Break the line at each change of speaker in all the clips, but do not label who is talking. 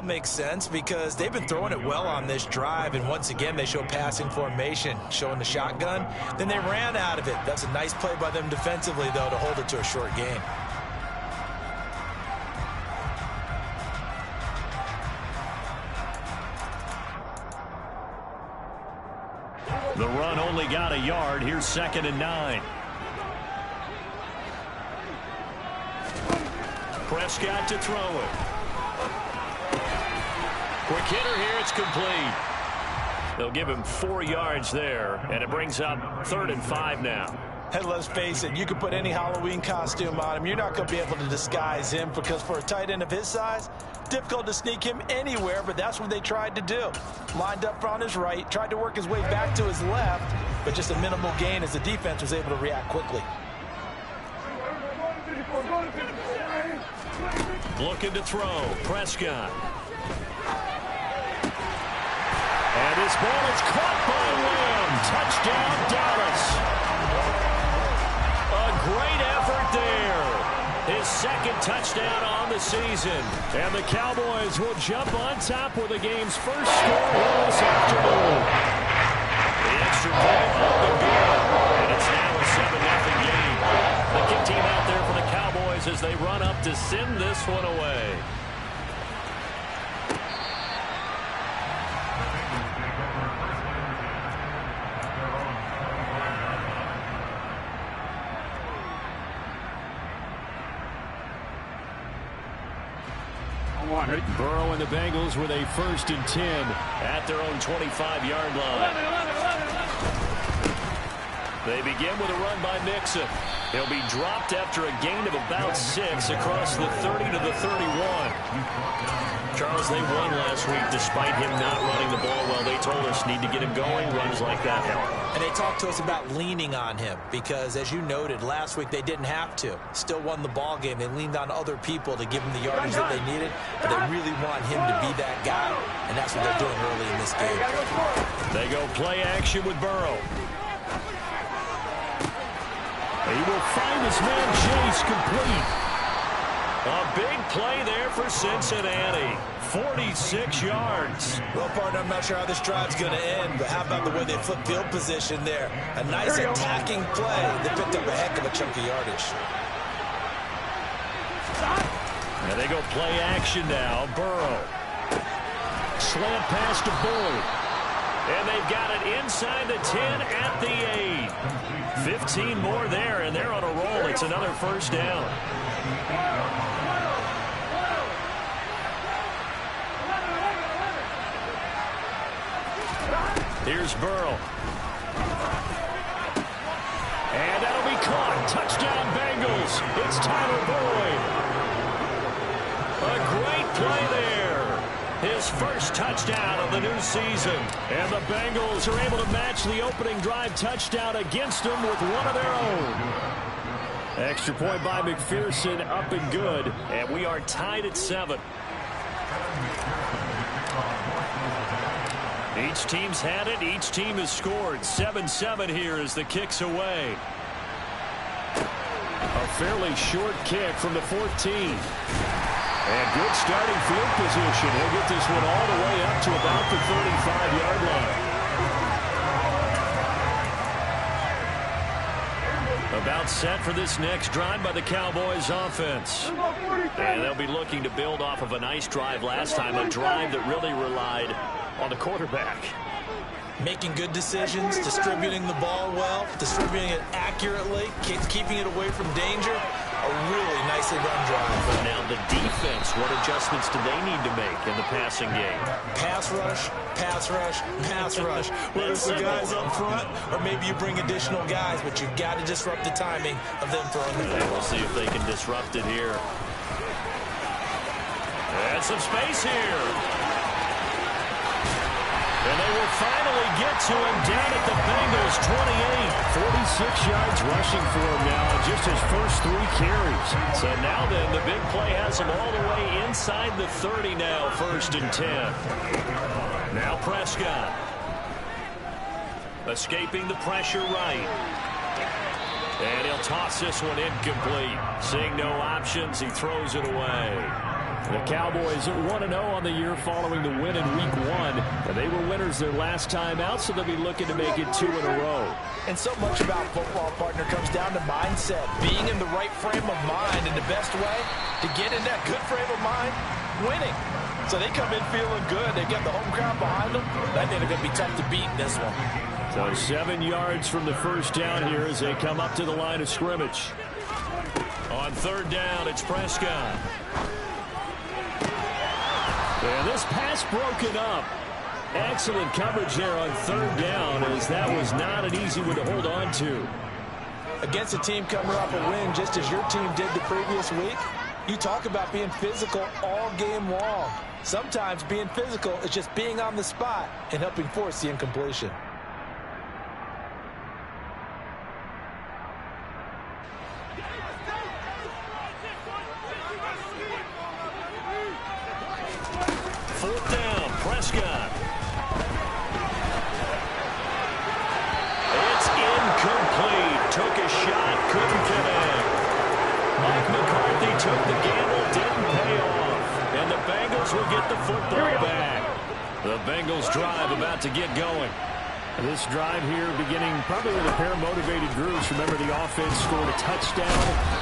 makes sense because they've been throwing it well on this drive, and once again they show passing formation, showing the shotgun. Then they ran out of it. That's a nice play by them defensively, though, to hold it to a short gain.
The run only got a yard. Here's 2nd and 9. Prescott to throw it. Quick hitter here. It's complete. They'll give him 4 yards there, and it brings up 3rd and 5 now.
And let's face it, you can put any Halloween costume on him. You're not going to be able to disguise him because for a tight end of his size, difficult to sneak him anywhere, but that's what they tried to do. Lined up on his right, tried to work his way back to his left, but just a minimal gain as the defense was able to react quickly.
Looking to throw. Prescott. And his ball is caught by Lamb. Touchdown, Dallas. A great effort there. His 2nd touchdown on the season. And the Cowboys will jump on top with the game's first score here this afternoon. The extra point up and good. And it's now a 7-0 game. The kick team out there for the Cowboys as they run up to send this one away. Burrow and the Bengals with a 1st and 10 at their own 25-yard line. They begin with a run by Mixon. He'll be dropped after a gain of about 6 across the 30 to the 31. Charles, they won last week despite him not running the ball well. They told us need to get him going. Runs like that help.
And they talked to us about leaning on him because, as you noted, last week they didn't have to. Still won the ball game. They leaned on other people to give him the yardage that they needed, but they really want him to be that guy, and that's what they're doing early in this game.
They go play action with Burrow. He will find his man Chase complete. A big play there for Cincinnati. 46 yards.
Well, partner, I'm not sure how this drive's going to end, but how about the way they flip field position there? A nice attacking play. They picked up a heck of a chunk of yardage.
And they go play action now. Burrow. Slant pass to Boyd. And they've got it inside the 10 at the 8. 15 more there, and they're on a roll. It's another 1st down. Here's Burrow. And that'll be caught. Touchdown, Bengals. It's Tyler Boyd. A great play there. His 1st touchdown of the new season. And the Bengals are able to match the opening drive touchdown against them with one of their own. Extra point by McPherson, up and good. And we are tied at 7. Each team's had it. Each team has scored. 7-7 here as the kick's away. A fairly short kick from the 14. And good starting field position. He'll get this one all the way up to about the 35-yard line. About set for this next drive by the Cowboys offense. And they'll be looking to build off of a nice drive last time, a drive that really relied on the quarterback.
Making good decisions, distributing the ball well, distributing it accurately, keeping it away from danger. A really nicely run drive.
Now the defense, what adjustments do they need to make in the passing game?
Pass rush, pass rush, pass rush. Whether it's the guys up front or maybe you bring additional guys, but you've got to disrupt the timing of them throwing the ball.
We'll see if they can disrupt it here. And some space here. And they will finally get to him down at the Bengals 28. 46 yards rushing for him now on just his first 3 carries. So now then, the big play has him all the way inside the 30 now, 1st and 10. Now Prescott. Escaping the pressure right. And he'll toss this one incomplete. Seeing no options, he throws it away. The Cowboys 1-0 on the year following the win in Week 1. And they were winners their last time out, so they'll be looking to make it 2 in a row.
And so much about football, partner, comes down to mindset. Being in the right frame of mind, and the best way to get in that good frame of mind, winning. So they come in feeling good. They get the home crowd behind them. I think they're going to be tough to beat in this one.
So 7 yards from the first down here as they come up to the line of scrimmage. On third down, it's Prescott. And this pass broken up. Excellent coverage there on third down, as that was not an easy one to hold on to.
Against a team coming off a win, just as your team did the previous week, you talk about being physical all game long. Sometimes being physical is just being on the spot and helping force the incompletion.
Fourth down, Prescott. It's incomplete. Took a shot, couldn't connect. Mike McCarthy took the gamble, didn't pay off. And the Bengals will get the football back. The Bengals drive about to get going. This drive here beginning probably with a pair of motivated groups. Remember, the offense scored a touchdown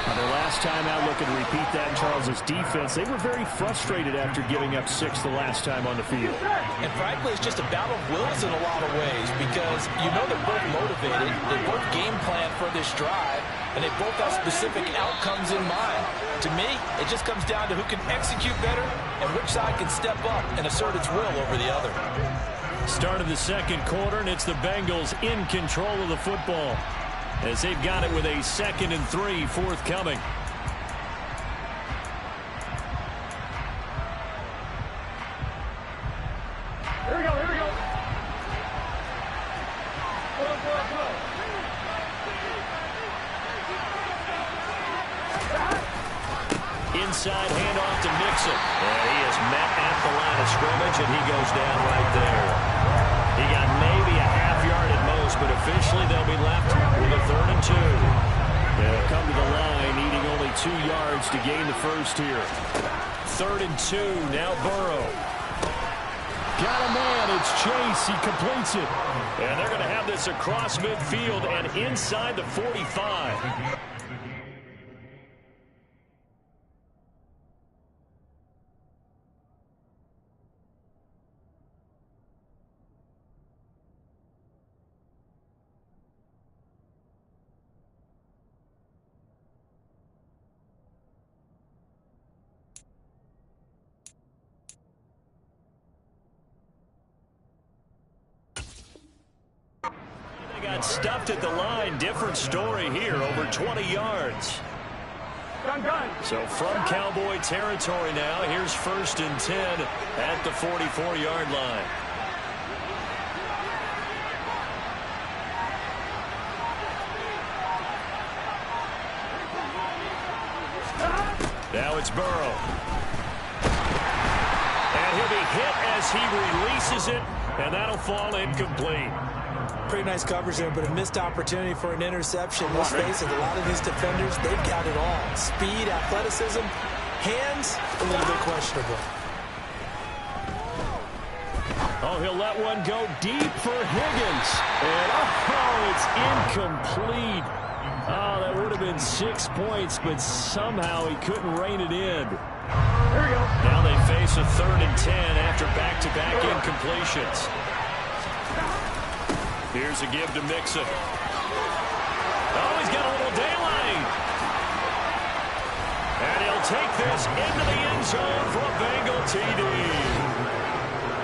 on their last time out. Looking to repeat that in Charles' defense. They were very frustrated after giving up 6 the last time on the field.
And frankly, it's just a battle of wills in a lot of ways, because you know they're both motivated. They both game plan for this drive, and they both have specific outcomes in mind. To me, it just comes down to who can execute better and which side can step up and assert its will over the other.
Start of the second quarter, and it's the Bengals in control of the football as they've got it with a 2nd and 3 forthcoming.
Here we go, here we go.
Inside handoff to Mixon. And he is met at the line of scrimmage, and he goes down right there. He got maybe a half yard at most, but officially they'll be left with a 3rd and 2. They'll come to the line, needing only 2 yards to gain the first here. 3rd and 2, now Burrow. Got a man, it's Chase, he completes it. And they're going to have this across midfield and inside the 45. Got stuffed at the line. Different story here. Over 20 yards. So from Cowboy territory now, here's 1st and 10 at the 44-yard line. Now it's Burrow. And he'll be hit as he releases it, and that'll fall incomplete.
Pretty nice coverage there, but a missed opportunity for an interception. Let's face it, a lot of these defenders, they've got it all. Speed, athleticism, hands, a little bit questionable.
Oh, he'll let one go deep for Higgins. And, oh, it's incomplete. Oh, that would have been 6 points, but somehow he couldn't rein it in.
Here we go.
Now they face a 3rd and 10 after back-to-back incompletions. Here's a give to Mixon. Oh, he's got a little daylight. And he'll take this into the end zone for a Bengal TD.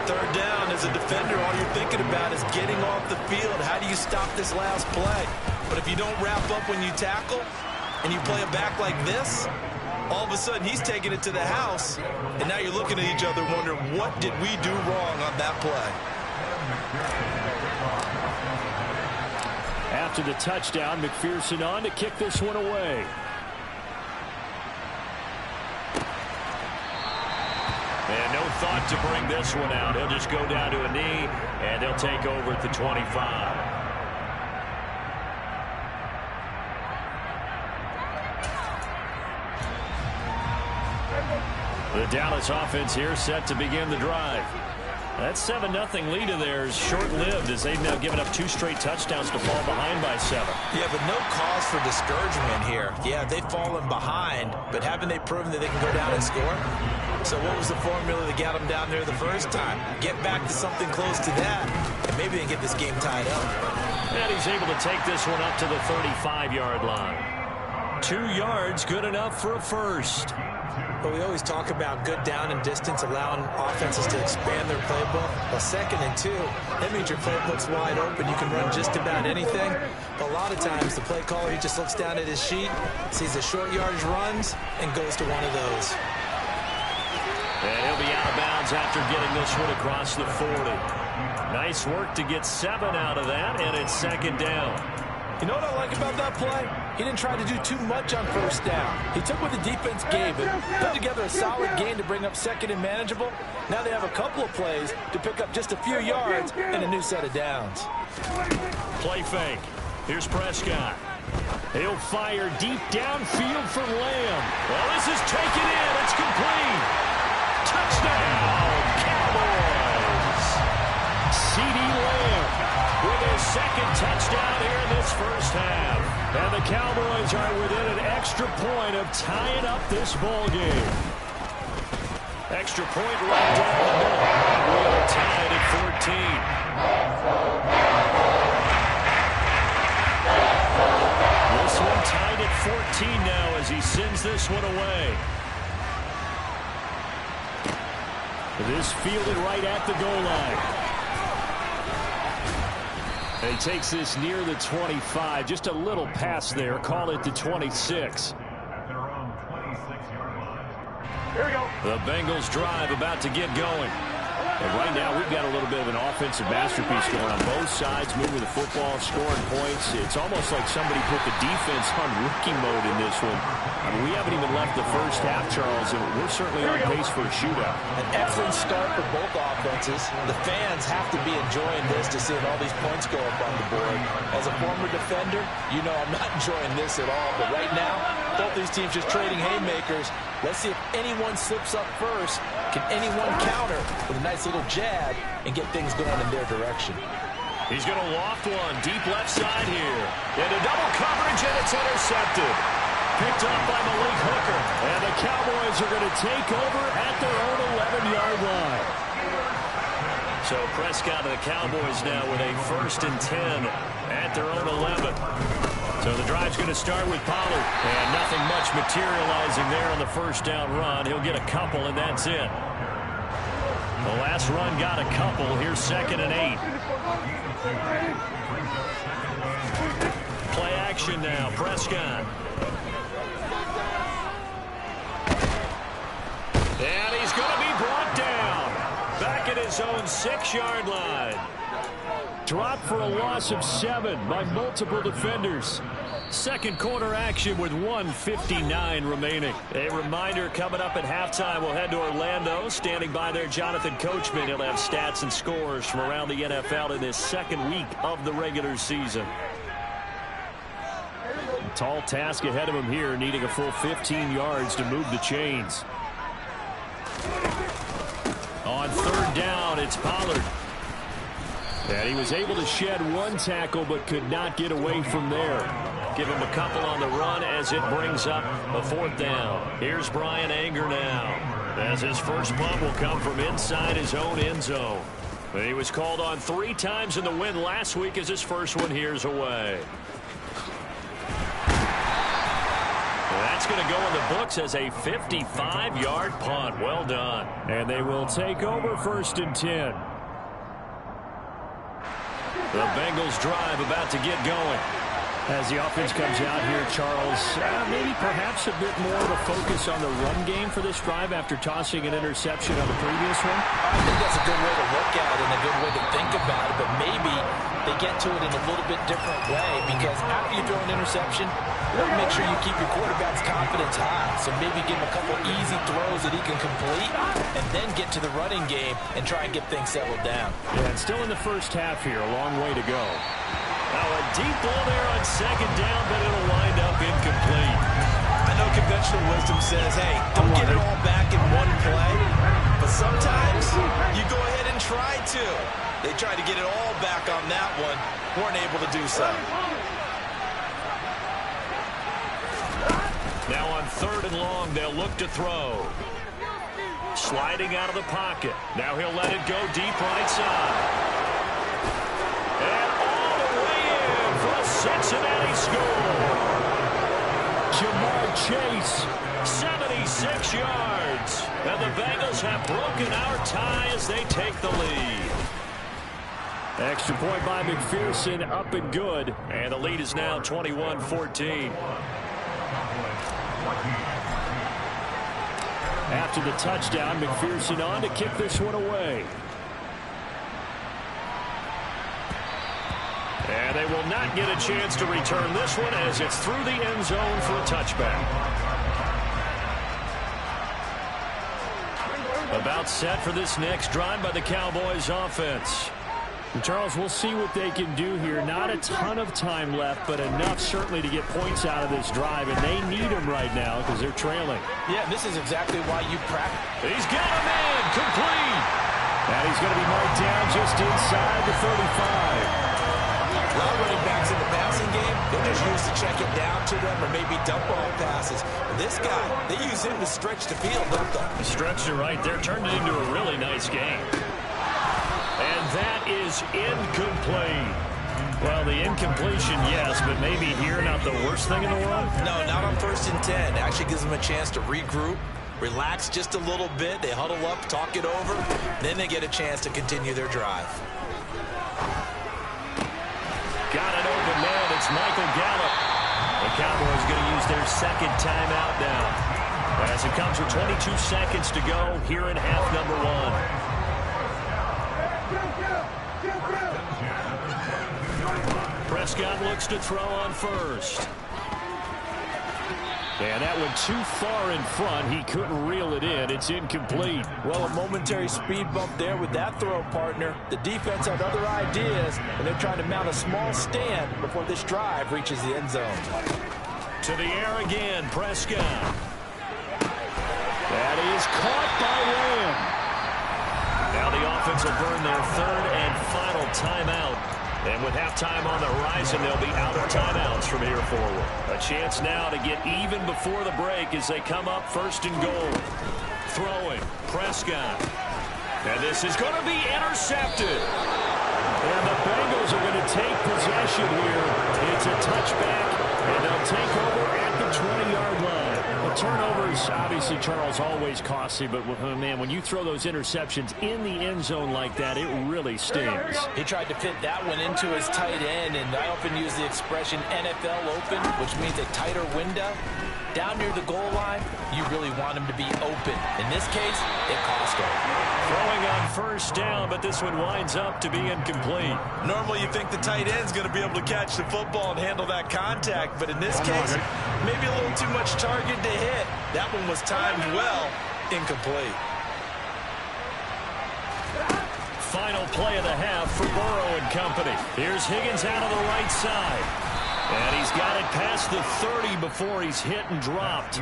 3rd down, as a defender, all you're thinking about is getting off the field. How do you stop this last play? But if you don't wrap up when you tackle and you play it back like this, all of a sudden he's taking it to the house, and now you're looking at each other wondering, what did we do wrong on that play?
After the touchdown, McPherson on to kick this one away. And no thought to bring this one out. He'll just go down to a knee, and they'll take over at the 25. The Dallas offense here set to begin the drive. That 7-0 lead of theirs short-lived as they've now given up 2 straight touchdowns to fall behind by 7.
Yeah, but no cause for discouragement here. Yeah, they've fallen behind, but haven't they proven that they can go down and score? So what was the formula that got them down there the first time? Get back to something close to that, and maybe they can get this game tied up.
And he's able to take this one up to the 35-yard line. 2 yards, good enough for a first.
But we always talk about good down and distance, allowing offenses to expand their playbook. Well, 2nd and 2, that means your playbook's wide open. You can run just about anything. But a lot of times, the play caller, he just looks down at his sheet, sees the short yardage runs, and goes to one of those.
And he'll be out of bounds after getting this one across the 40. Nice work to get 7 out of that, and it's 2nd down.
You know what I like about that play? He didn't try to do too much on 1st down. He took what the defense gave him, put together a solid game to bring up 2nd and manageable. Now they have a couple of plays to pick up just a few yards and a new set of downs.
Play fake. Here's Prescott. He'll fire deep downfield for Lamb. Well, this is taken in. It's complete. Touchdown, Cowboys. C.D. Lamb with his 2nd touchdown here in this first half. And the Cowboys are within an extra point of tying up this ball game. Extra point right down the middle. And we are tied at 14. This one tied at 14 now as he sends this one away. This fielded right at the goal line. And he takes this near the 25. Just a little pass there. Call it the 26.
Here we go.
The Bengals drive about to get going. And right now we've got a little bit of an offensive masterpiece going on both sides, moving the football, scoring points. It's almost like somebody put the defense on rookie mode in this one. I mean, we haven't even left the first half, Charles, and we're certainly on pace for a shootout.
An excellent start for both offenses. The fans have to be enjoying this to see all these points go up on the board. As a former defender, you know I'm not enjoying this at all. But right now, both these teams just trading haymakers. Let's see if anyone slips up first. Can anyone counter with a nice little jab and get things going in their direction?
He's going to loft one deep left side here. Into double coverage, and it's intercepted. Picked up by Malik Hooker. And the Cowboys are going to take over at their own 11-yard line. So Prescott and the Cowboys now with a 1st and 10 at their own 11. So the drive's going to start with Pollard. And nothing much materializing there on the 1st down run. He'll get a couple, and that's it. The last run got a couple. Here's 2nd and 8. Play action now. Prescott. And he's going to be brought down. Back at his own 6-yard line. Dropped for a loss of 7 by multiple defenders. 2nd quarter action with 1:59 remaining. A reminder coming up at halftime. We'll head to Orlando. Standing by there, Jonathan Coachman. He'll have stats and scores from around the NFL in this 2nd week of the regular season. A tall task ahead of him here, needing a full 15 yards to move the chains. On 3rd down, it's Pollard. And he was able to shed 1 tackle, but could not get away from there. Give him a couple on the run as it brings up a 4th down. Here's Brian Anger now, as his first punt will come from inside his own end zone. But he was called on 3 times in the win last week as his first one here's away. That's going to go in the books as a 55-yard punt. Well done. And they will take over 1st and 10. The Bengals drive about to get going. As the offense comes out here, Charles, maybe perhaps a bit more of a focus on the run game for this drive after tossing an interception on the previous one?
I think that's a good way to look at it and a good way to think about it, but maybe they get to it in a little bit different way, because after you throw an interception, you want to make sure you keep your quarterback's confidence high. So maybe give him a couple easy throws that he can complete and then get to the running game and try and get things settled down.
Yeah, and still in the first half here, a long way to go. Now a deep ball there on 2nd down, but it'll wind up incomplete.
I know conventional conventional wisdom says, hey, don't get it all back in one play. But sometimes you go ahead and try to. They tried to get it all back on that one. Weren't able to do so.
Now on 3rd and long, they'll look to throw. Sliding out of the pocket. Now he'll let it go deep right side. And all the way in for a Cincinnati score. Jamar Chase, 76 yards. And the Bengals have broken our tie as they take the lead. Extra point by McPherson, up and good. And the lead is now 21-14. After the touchdown, McPherson on to kick this one away. And they will not get a chance to return this one as it's through the end zone for a touchback. About set for this next drive by the Cowboys offense. And Charles, we'll see what they can do here. Not a ton of time left, but enough certainly to get points out of this drive, and they need them right now because they're trailing.
Yeah, this is exactly why you practice.
He's got him in, complete. And he's going to be marked down just inside the 35.
A lot of running backs in the passing game, they're just used to check it down to them or maybe dump off passes. This guy, they use him to stretch the field, don't they?
Stretched it right there, turned it into a really nice game. And that is incomplete. Well, the incompletion, yes, but maybe here not the worst thing in the world?
No, not on 1st and 10. It actually gives them a chance to regroup, relax just a little bit. They huddle up, talk it over, then they get a chance to continue their drive.
Got an open man. It's Michael Gallup. The Cowboys going to use their 2nd timeout now. As it comes with 22 seconds to go here in half number 1. Prescott looks to throw on first. And that went too far in front. He couldn't reel it in. It's incomplete.
Well, a momentary speed bump there with that throw, partner. The defense had other ideas, and they're trying to mount a small stand before this drive reaches the end zone.
To the air again, Prescott. That is caught by Lamb. Now the offense will burn their 3rd and final timeout. And with halftime on the horizon, they'll be out of timeouts from here forward. A chance now to get even before the break as they come up 1st and goal. Throwing, Prescott. And this is going to be intercepted. And the Bengals are going to take possession here. It's a touchback, and they'll take over at the 20-yard line. The turnovers, obviously, Charles, always costly, but, man, when you throw those interceptions in the end zone like that, it really stings.
He tried to fit that one into his tight end, and I often use the expression NFL open, which means a tighter window. Down near the goal line, you really want him to be open. In this case, it cost him.
Throwing on 1st down, but this one winds up to be incomplete.
Normally you think the tight end's going to be able to catch the football and handle that contact, but in this case, maybe a little too much target to hit. That one was timed well, incomplete.
Final play of the half for Burrow and company. Here's Higgins out of the right side. And he's got it past the 30 before he's hit and dropped.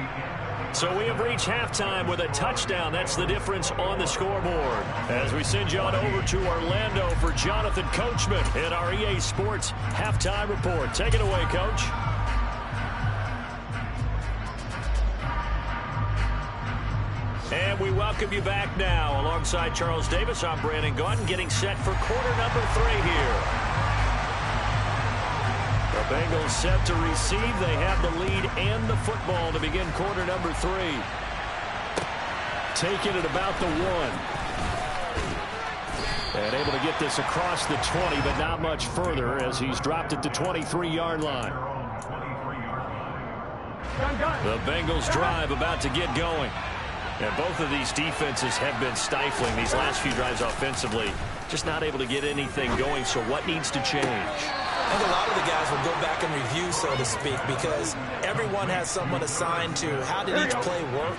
So we have reached halftime with a touchdown. That's the difference on the scoreboard. As we send you on over to Orlando for Jonathan Coachman in our EA Sports Halftime Report. Take it away, Coach. And we welcome you back now. Alongside Charles Davis, I'm Brandon Gaudin, getting set for quarter number 3 here. The Bengals set to receive. They have the lead and the football to begin quarter number 3. Taking it about the 1. And able to get this across the 20, but not much further as he's dropped at the 23-yard line. The Bengals drive about to get going. And both of these defenses have been stifling these last few drives offensively. Just not able to get anything going, so what needs to change?
I think a lot of the guys will go back and review, so to speak, because everyone has someone assigned to how did each play work.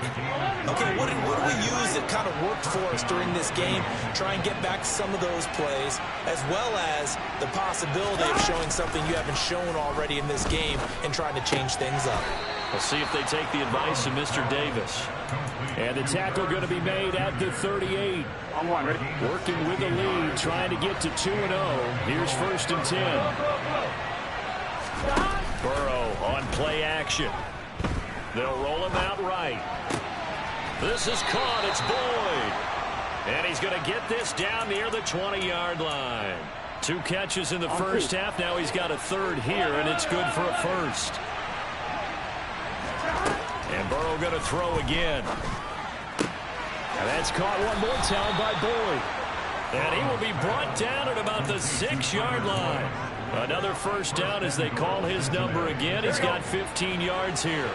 Okay, what did we use that kind of worked for us during this game? Try and get back some of those plays, as well as the possibility of showing something you haven't shown already in this game and trying to change things up.
We'll see if they take the advice of Mr. Davis. And the tackle going to be made at the 38.
On one, ready?
Working with the lead, trying to get to 2-0. Here's 1st and 10. Burrow on play action. They'll roll him out right. This is caught. It's Boyd. And he's going to get this down near the 20-yard line. 2 catches in the first half. Now he's got a 3rd here, and it's good for a 1st. And Burrow going to throw again. And that's caught one more time by Boyd. And he will be brought down at about the 6-yard line. Another 1st down as they call his number again. He's got 15 yards here.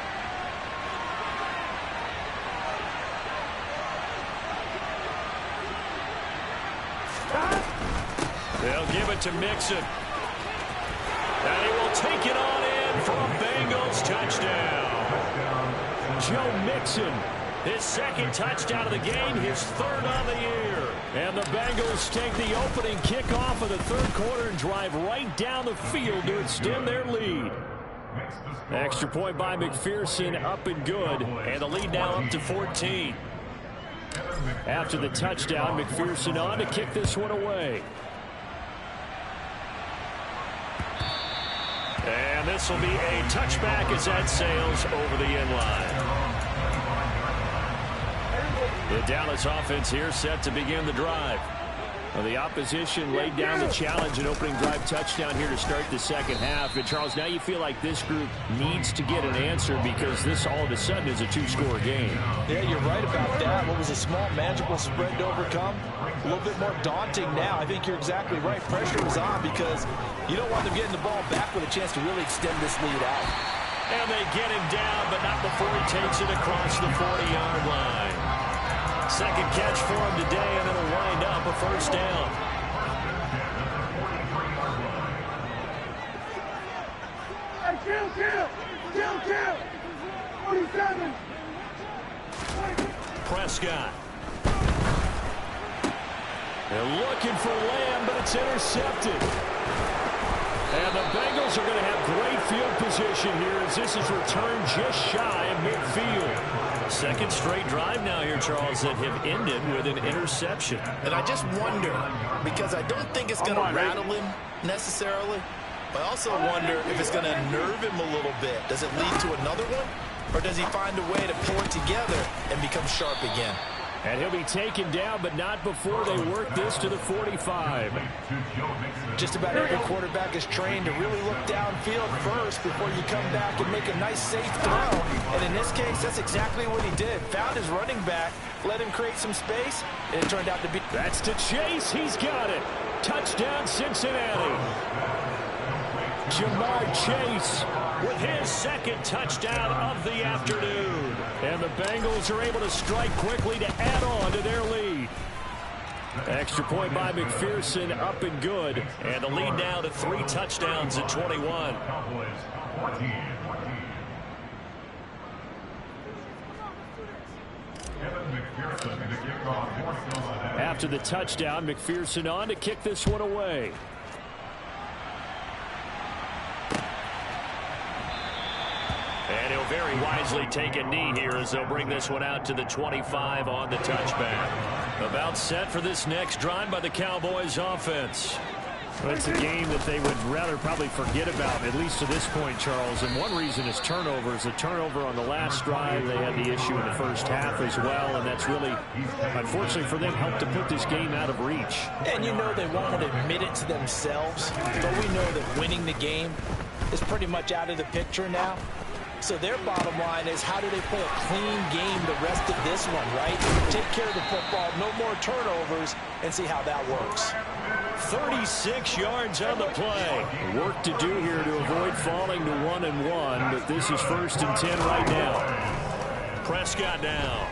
They'll give it to Mixon. And he will take it on in for a Bengals touchdown. Joe Mixon, his 2nd touchdown of the game, his 3rd on the year. And the Bengals take the opening kickoff of the 3rd quarter and drive right down the field to extend their lead. Extra point by McPherson, up and good. And the lead now up to 14. After the touchdown, McPherson on to kick this one away. And this will be a touchback as that sails over the end line. The Dallas offense here set to begin the drive. Well, the opposition laid down the challenge, an opening drive touchdown here to start the 2nd half. And, Charles, now you feel like this group needs to get an answer because this all of a sudden is a 2-score game.
Yeah, you're right about that. What was a small, manageable spread to overcome? A little bit more daunting now. I think you're exactly right. Pressure is on because you don't want them getting the ball back with a chance to really extend this lead out.
And they get him down, but not before he takes it across the 40-yard line. 2nd catch for him today, and it'll wind up a 1st down.
Hey, kill! 47!
Prescott. They're looking for Lamb, but it's intercepted. And the Bengals are going to have great field position here as this is returned just shy of midfield. 2nd straight drive now here, Charles, that have ended with an interception.
And I just wonder, because I don't think it's going to rattle him necessarily, but I also wonder if it's going to nerve him a little bit. Does it lead to another one? Or does he find a way to pull it together and become sharp again?
And he'll be taken down, but not before they work this to the 45.
Just about every quarterback is trained to really look downfield first before you come back and make a nice, safe throw. And in this case, that's exactly what he did. Found his running back, let him create some space, and it turned out to be...
That's to Chase. He's got it. Touchdown, Cincinnati. Jamar Chase with his 2nd touchdown of the afternoon. And the Bengals are able to strike quickly to add on to their lead. Extra point by McPherson, up and good. And the lead now to 3 touchdowns at 21. After the touchdown, McPherson on to kick this one away. And he'll very wisely take a knee here as they'll bring this one out to the 25 on the touchback. About set for this next drive by the Cowboys offense.
Well, it's a game that they would rather probably forget about, at least to this point, Charles. And one reason is turnovers. A turnover on the last drive. They had the issue in the first half as well, and that's really, unfortunately for them, helped to put this game out of reach.
And you know they won't admit it to themselves, but we know that winning the game is pretty much out of the picture now. So their bottom line is, how do they play a clean game the rest of this one, right? Take care of the football, no more turnovers, and see how that works.
36 yards on the play.
Work to do here to avoid falling to 1-1, but this is 1st and 10 right now.
Prescott down.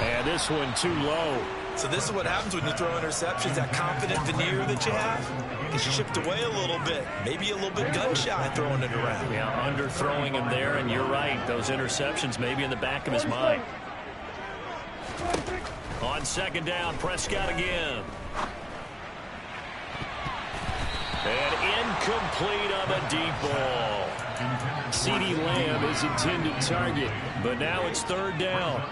And this one too low.
So this is what happens when you throw interceptions, that confident veneer that you have gets chipped away a little bit. Maybe a little bit gun-shy throwing it around.
Yeah, underthrowing him there, and you're right. Those interceptions maybe in the back of his mind. On 2nd down, Prescott again. And incomplete on the deep ball.
CeeDee Lamb is intended target, but now it's third down.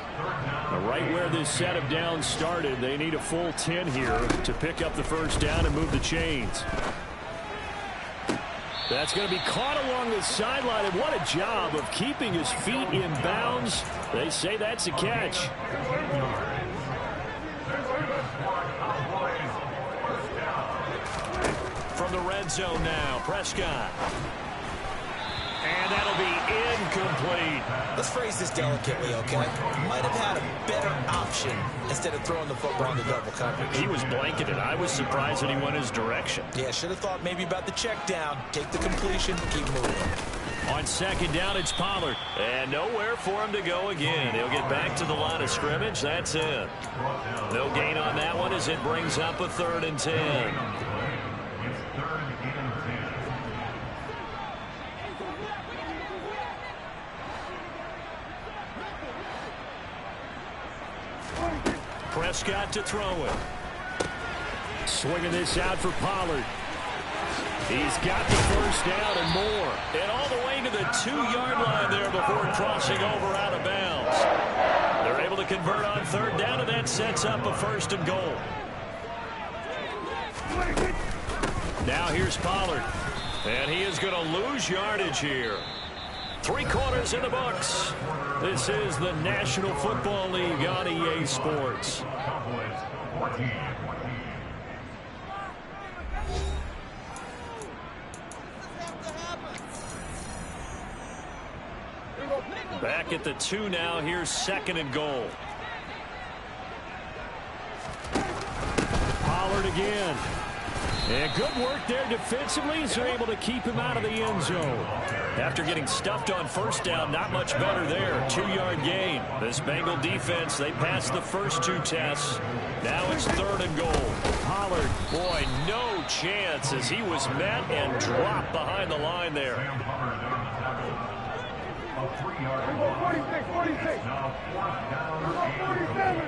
Right where this set of downs started, they need a full 10 here to pick up the first down and move the chains. That's going to be caught along the sideline, and what a job of keeping his feet in bounds. They say that's a catch.
From the red zone now, Prescott. And that'll be incomplete.
Let's phrase this delicately, okay? Might have had a better option instead of throwing the football into double coverage.
He was blanketed. I was surprised that he went his direction.
Yeah, should have thought maybe about the check down. Take the completion, keep moving.
On second down, it's Pollard. And nowhere for him to go again. He'll get back to the line of scrimmage. That's it. No gain on that one as it brings up a 3rd and 10. Prescott to throw it.
Swinging this out for Pollard. He's got the first down and more.
And all the way to the 2-yard line there before crossing over out of bounds. They're able to convert on 3rd down, and that sets up a 1st and goal. Now here's Pollard. And he is going to lose yardage here. 3 quarters in the books. This is the National Football League on EA Sports. Back at the 2 now. Here's 2nd and goal.
Pollard again. And good work there defensively as they're able to keep him out of the end zone.
After getting stuffed on 1st down, not much better there. 2-yard gain. This Bengal defense, they passed the first 2 tests. Now it's 3rd and goal.
Pollard.
Boy, no chance as he was met and dropped behind the line there.
46, 46. 47.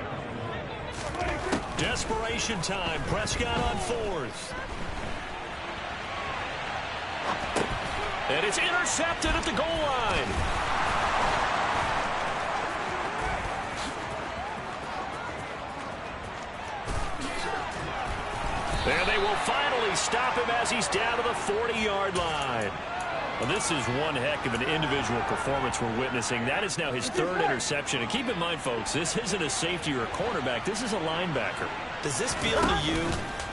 Desperation time. Prescott on 4th. And it's intercepted at the goal line. And they will finally stop him as he's down to the 40-yard line. Well, this is one heck of an individual performance we're witnessing. That is now his 3rd interception. And keep in mind, folks, this isn't a safety or a cornerback. This is a linebacker.
Does this feel to you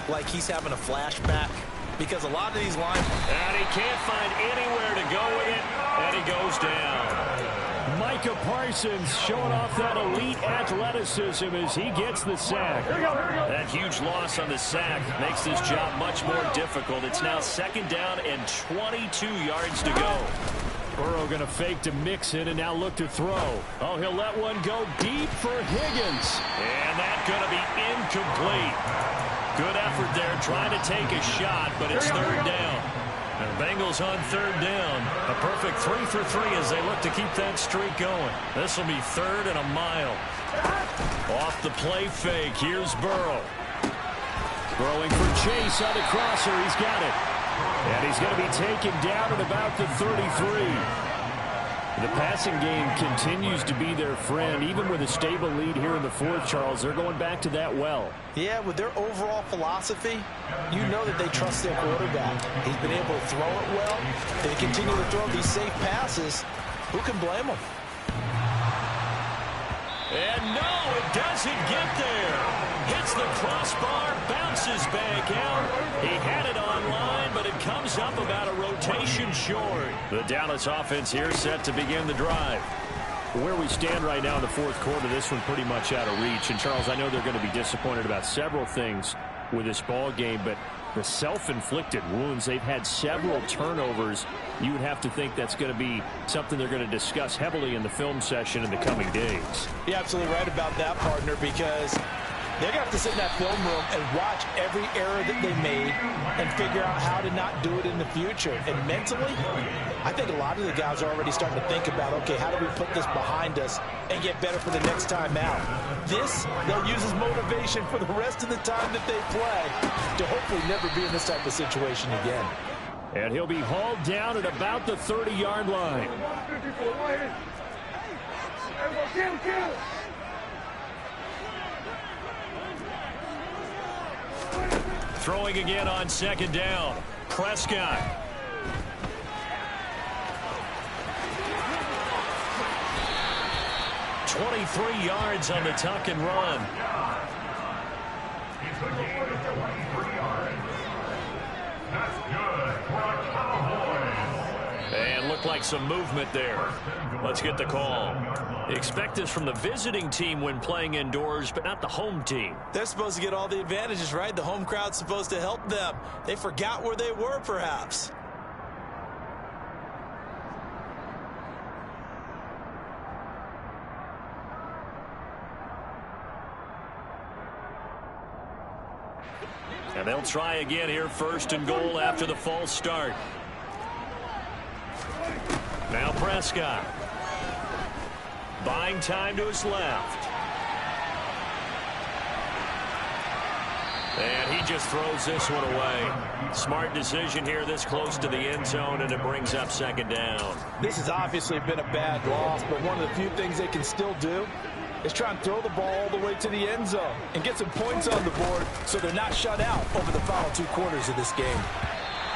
like he's having a flashback? Because a lot of these lines...
And he can't find anywhere to go with it, and he goes down.
Micah Parsons showing off that elite athleticism as he gets the sack.
That huge loss on the sack makes this job much more difficult. It's now 2nd down and 22 yards to go.
Burrow going to fake to mix it and now look to throw. Oh, he'll let one go deep for Higgins.
And that's going to be incomplete. Good effort there trying to take a shot, but it's 3rd down. And the Bengals on 3rd down. A perfect 3 for 3 as they look to keep that streak going. This will be 3rd and a mile. Off the play fake. Here's Burrow.
Throwing for Chase on the crosser. He's got it. And he's going to be taken down at about the 33. The passing game continues to be their friend. Even with a stable lead here in the 4th, Charles, they're going back to that well.
Yeah, with their overall philosophy, you know that they trust their quarterback. He's been able to throw it well. They continue to throw these safe passes. Who can blame them?
And no, it doesn't get there. Hits the crossbar, bounces back out. He had it online, but it comes up about a rotation short. The Dallas offense here set to begin the drive.
Where we stand right now in the 4th quarter, this one pretty much out of reach. And, Charles, I know they're going to be disappointed about several things with this ball game, but the self-inflicted wounds, they've had several turnovers. You would have to think that's going to be something they're going to discuss heavily in the film session in the coming days.
You're absolutely right about that, partner, because They're going to have to sit in that film room and watch every error that they made and figure out how to not do it in the future. And mentally, I think a lot of the guys are already starting to think about, okay, how do we put this behind us and get better for the next time out? This, they'll use as motivation for the rest of the time that they play to hopefully never be in this type of situation again.
And he'll be hauled down at about the 30-yard line. Throwing again on second down. Prescott. "23 yards on the tuck and run. And looked like some movement there. Let's get the call. Expect this from the visiting team when playing indoors, but not the home team.
They're supposed to get all the advantages, right? The home crowd's supposed to help them. They forgot where they were, perhaps.
And they'll try again here, first and goal after the false start. Now Prescott. Buying time to his left. And he just throws this one away. Smart decision here this close to the end zone, and it brings up second down.
This has obviously been a bad loss, but one of the few things they can still do is try and throw the ball all the way to the end zone and get some points on the board so they're not shut out over the final 2 quarters of this game.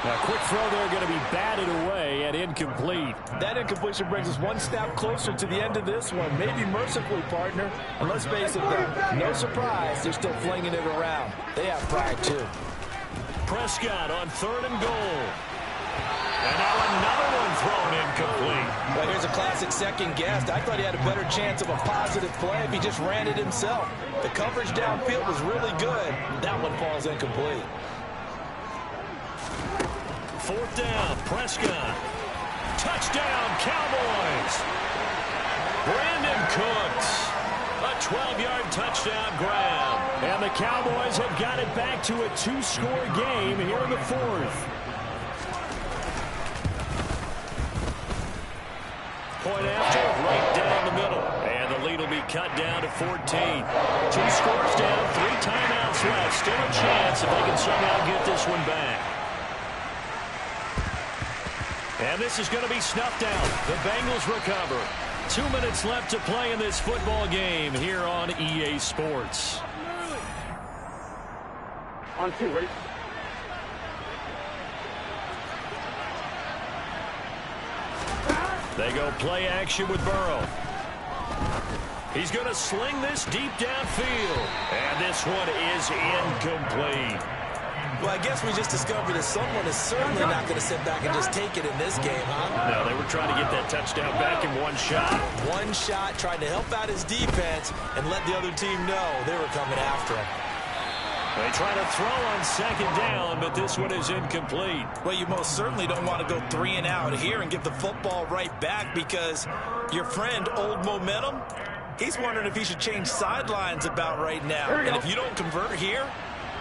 Now, quick throw there, going to be batted away and incomplete.
That incompletion brings us one step closer to the end of this one. Maybe mercifully, partner. And let's face it, though, no surprise, they're still flinging it around. They have pride, too.
Prescott on 3rd and goal. And now another one thrown incomplete.
Well, here's a classic second guess. I thought he had a better chance of a positive play if he just ran it himself. The coverage downfield was really good. That one falls incomplete.
4th down, Prescott. Touchdown, Cowboys. Brandon Cooks. A 12-yard touchdown grab. And the Cowboys have got it back to a 2-score game here in the 4th. Point after, right down the middle. And the lead will be cut down to 14. 2 scores down, 3 timeouts left. Still a chance if they can somehow get this one back. And this is going to be snuffed out. The Bengals recover. 2 minutes left to play in this football game here on EA Sports.
On 2, right?
They go play action with Burrow. He's going to sling this deep downfield. And this one is incomplete.
Well, I guess we just discovered that someone is certainly not going to sit back and just take it in this game, huh?
No, they were trying to get that touchdown back in one shot.
One shot, tried to help out his defense and let the other team know they were coming after him.
They try to throw on second down, but this one is incomplete.
Well, you most certainly don't want to go 3 and out here and give the football right back because your friend, Old Momentum, he's wondering if he should change sidelines about right now. And if you don't convert here,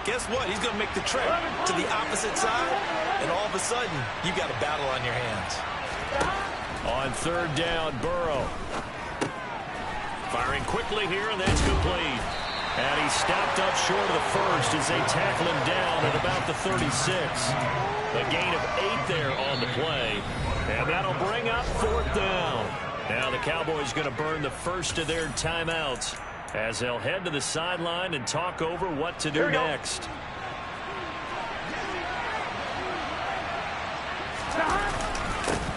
guess what? He's going to make the trip to the opposite side, and all of a sudden, you've got a battle on your hands.
On 3rd down, Burrow. Firing quickly here, and that's complete. And he stopped up short of the first as they tackle him down at about the 36. A gain of 8 there on the play. And that'll bring up 4th down. Now the Cowboys going to burn the first of their timeouts as they'll head to the sideline and talk over what to do next.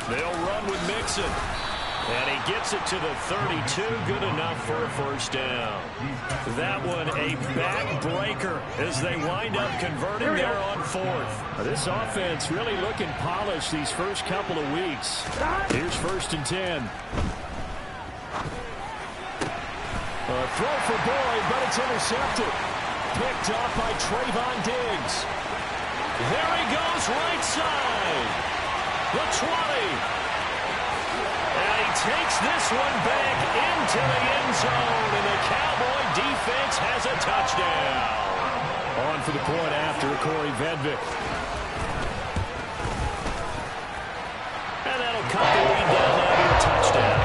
They'll run with Mixon. And he gets it to the 32. Good enough for a first down. That one a backbreaker as they wind up converting there on 4th. This offense really looking polished these first couple of weeks. Here's 1st and 10. A throw for Boyd, but it's intercepted. Picked up by Trayvon Diggs. There he goes right side. The 20. And he
takes this one back into the end zone, and the Cowboy defense has a touchdown.
On for the point after, Corey Vedvik.
And that'll cut the lead down now to a touchdown.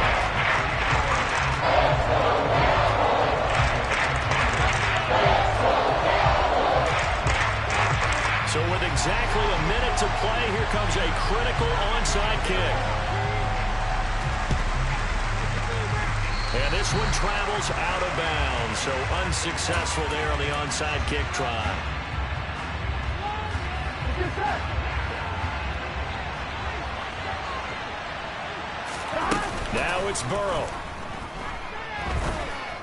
So with exactly a minute to play, here comes a critical onside kick. And this one travels out of bounds, so unsuccessful there on the onside kick try. Now it's Burrow.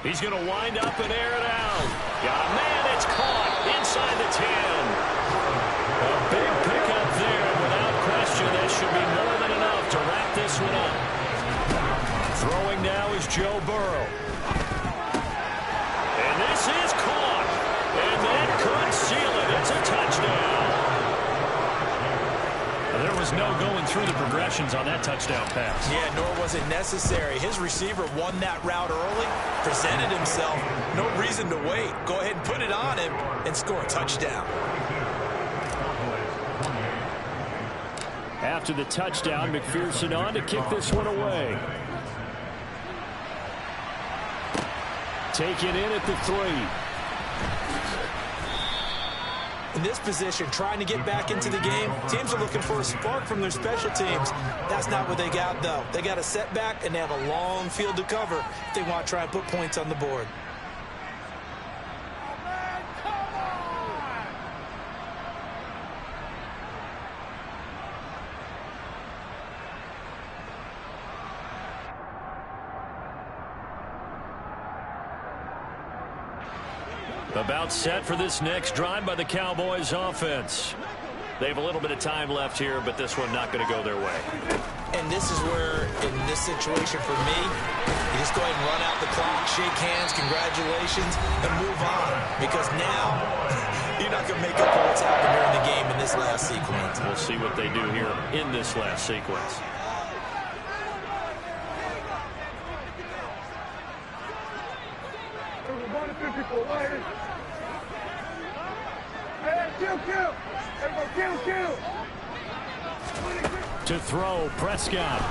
He's going to wind up and air it out. Got a man, it's caught inside the 10. A big pickup there, and without question, that should be more than enough to wrap this one up. Throwing now is Joe Burrow. And this is caught. And that could seal it. It's a touchdown.
There was no going through the progressions on that touchdown pass.
Yeah, nor was it necessary. His receiver won that route early, presented himself. No reason to wait. Go ahead and put it on him and score a touchdown.
After the touchdown, McPherson on to kick this one away. Taken in at the 3.
In this position, trying to get back into the game, teams are looking for a spark from their special teams. That's not what they got, though. They got a setback, and they have a long field to cover if they want to try and put points on the board.
About set for this next drive by the Cowboys offense. They have a little bit of time left here, but this one not going to go their way.
And this is where, in this situation for me, you just go ahead and run out the clock, shake hands, congratulations, and move on. Because now, you're not going to make up for what's happened during the game in this last sequence.
We'll see what they do here in this last sequence.
To throw, Prescott.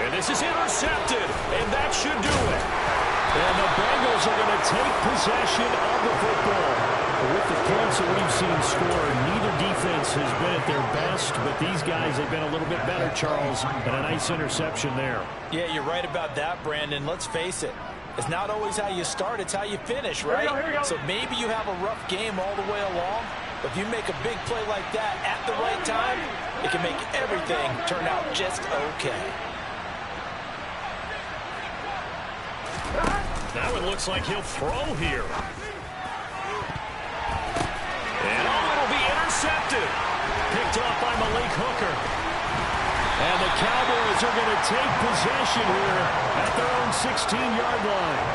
And this is intercepted, and that should do it. And the Bengals are going to take possession of the football. With the points that we've seen scored, neither defense has been at their best, but these guys have been a little bit better, Charles, and a nice interception there.
Yeah, you're right about that, Brandon. Let's face it. It's not always how you start, it's how you finish, right?
Here we go.
So maybe you have a rough game all the way along, but if you make a big play like that at the right time, it can make everything turn out just okay.
Now it looks like he'll throw here. And it'll be intercepted. Picked off by Malik Hooker. And the Cowboys are going to take possession here at their own 16-yard line.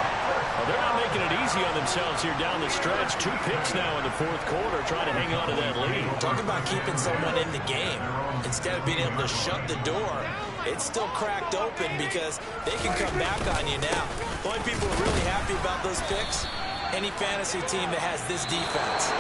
Well, they're not making it easy on themselves here down the stretch. 2 picks now in the fourth quarter, trying to hang on to that lead.
Talk about keeping someone in the game. Instead of being able to shut the door, it's still cracked open because they can come back on you now. The only people who are really happy about those picks, any fantasy team that has this defense.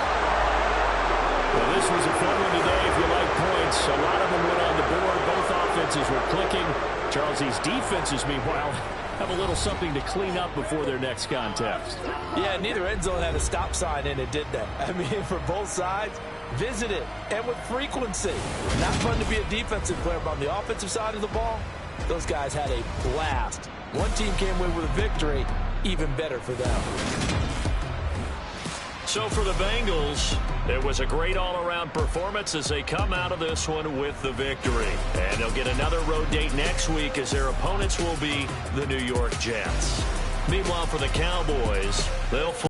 Well, this was a fun one today if you like points. A lot of them went on the board. Both offenses were clicking. Charles, these defenses, meanwhile, have a little something to clean up before their next contest.
Yeah, neither end zone had a stop sign in it, did they? I mean, for both sides, visit it, and with frequency. Not fun to be a defensive player, but on the offensive side of the ball, those guys had a blast. One team came away with a victory, even better for them.
So for the Bengals, it was a great all-around performance as they come out of this one with the victory. And they'll get another road date next week as their opponents will be the New York Jets. Meanwhile, for the Cowboys, they'll